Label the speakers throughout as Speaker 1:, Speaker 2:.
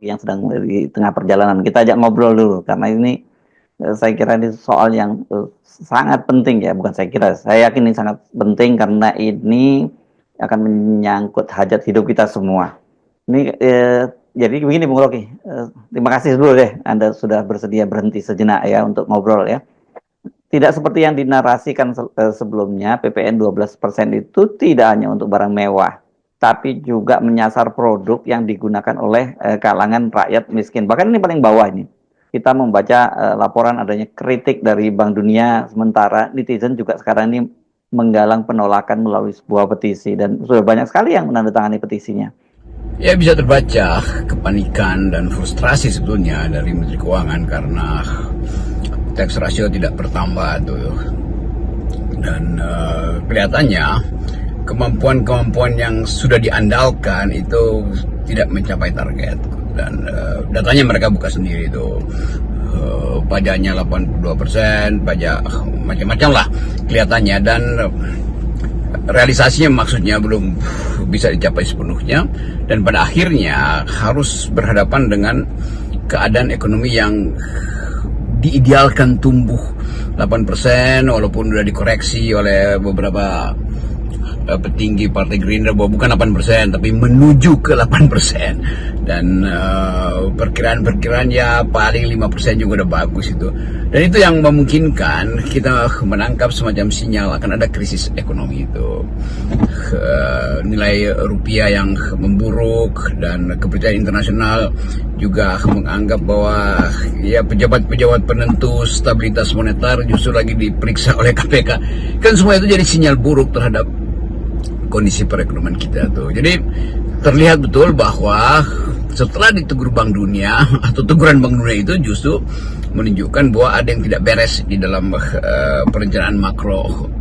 Speaker 1: yang sedang di tengah perjalanan. Kita ajak ngobrol dulu karena ini saya kira ini soal yang sangat penting ya, bukan saya kira, saya yakin ini sangat penting karena ini akan menyangkut hajat hidup kita semua. Ini jadi begini Bung Rocky, terima kasih dulu deh Anda sudah bersedia berhenti sejenak ya untuk ngobrol ya. Tidak seperti yang dinarasikan sebelumnya, PPN 12% itu tidak hanya untuk barang mewah, tapi juga menyasar produk yang digunakan oleh kalangan rakyat miskin. Bahkan ini paling bawah ini. Kita membaca laporan adanya kritik dari Bank Dunia, sementara netizen juga sekarang ini menggalang penolakan melalui sebuah petisi. Dan sudah banyak sekali yang menandatangani petisinya.
Speaker 2: Ya, bisa terbaca kepanikan dan frustrasi sebetulnya dari Menteri Keuangan karena tax ratio tidak bertambah tuh, dan kelihatannya kemampuan yang sudah diandalkan itu tidak mencapai target, dan datanya mereka buka sendiri itu, pajaknya 82%, pajak macam-macam lah kelihatannya, dan realisasinya maksudnya belum bisa dicapai sepenuhnya, dan pada akhirnya harus berhadapan dengan keadaan ekonomi yang diidealkan tumbuh 8%, walaupun sudah dikoreksi oleh beberapa petinggi Partai Gerindra bahwa bukan 8% tapi menuju ke 8%, dan perkiraan ya paling 5% juga udah bagus itu, dan itu yang memungkinkan kita menangkap semacam sinyal akan ada krisis ekonomi itu. Nilai rupiah yang memburuk dan kepercayaan internasional juga menganggap bahwa ya pejabat-pejabat penentu stabilitas moneter justru lagi diperiksa oleh KPK, kan semua itu jadi sinyal buruk terhadap kondisi perekonomian kita tuh. Jadi terlihat betul bahwa setelah ditegur Bank Dunia atau teguran Bank Dunia itu justru menunjukkan bahwa ada yang tidak beres di dalam perencanaan makro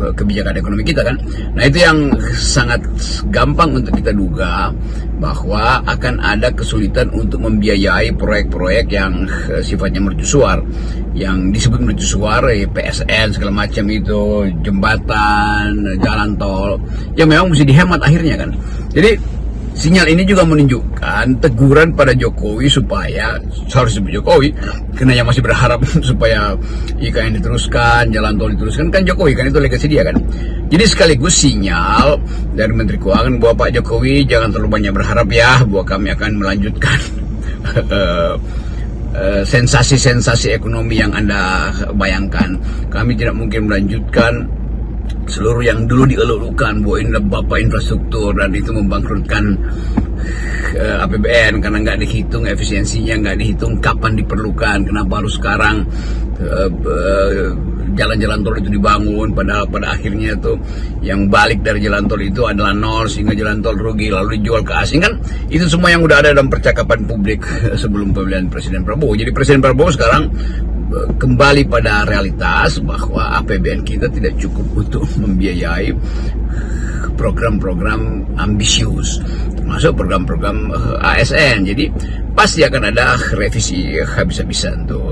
Speaker 2: kebijakan ekonomi kita kan. Nah, itu yang sangat gampang untuk kita duga bahwa akan ada kesulitan untuk membiayai proyek-proyek yang sifatnya mercusuar, yang disebut mercusuar, PSN segala macam itu, jembatan, jalan tol, yang memang mesti dihemat akhirnya kan. Jadi sinyal ini juga menunjukkan teguran pada Jokowi supaya, harus disebut Jokowi karena yang masih berharap supaya IKN diteruskan, jalan tol diteruskan, kan Jokowi kan, itu legasi dia kan. Jadi sekaligus sinyal dari Menteri Keuangan bahwa Pak Jokowi jangan terlalu banyak berharap ya bahwa kami akan melanjutkan sensasi-sensasi ekonomi yang Anda bayangkan. Kami tidak mungkin melanjutkan seluruh yang dulu dielulukan bahwa ini bapak infrastruktur dan itu membangkrutkan APBN karena nggak dihitung efisiensinya, nggak dihitung kapan diperlukan, kenapa harus sekarang jalan-jalan tol itu dibangun, padahal pada akhirnya tuh yang balik dari jalan tol itu adalah nol, sehingga jalan tol rugi lalu dijual ke asing kan. Itu semua yang udah ada dalam percakapan publik sebelum pemilihan Presiden Prabowo. Jadi Presiden Prabowo sekarang kembali pada realitas bahwa APBN kita tidak cukup untuk membiayai program-program ambisius, termasuk program-program ASN. Jadi pasti akan ada revisi habis-habisan tuh.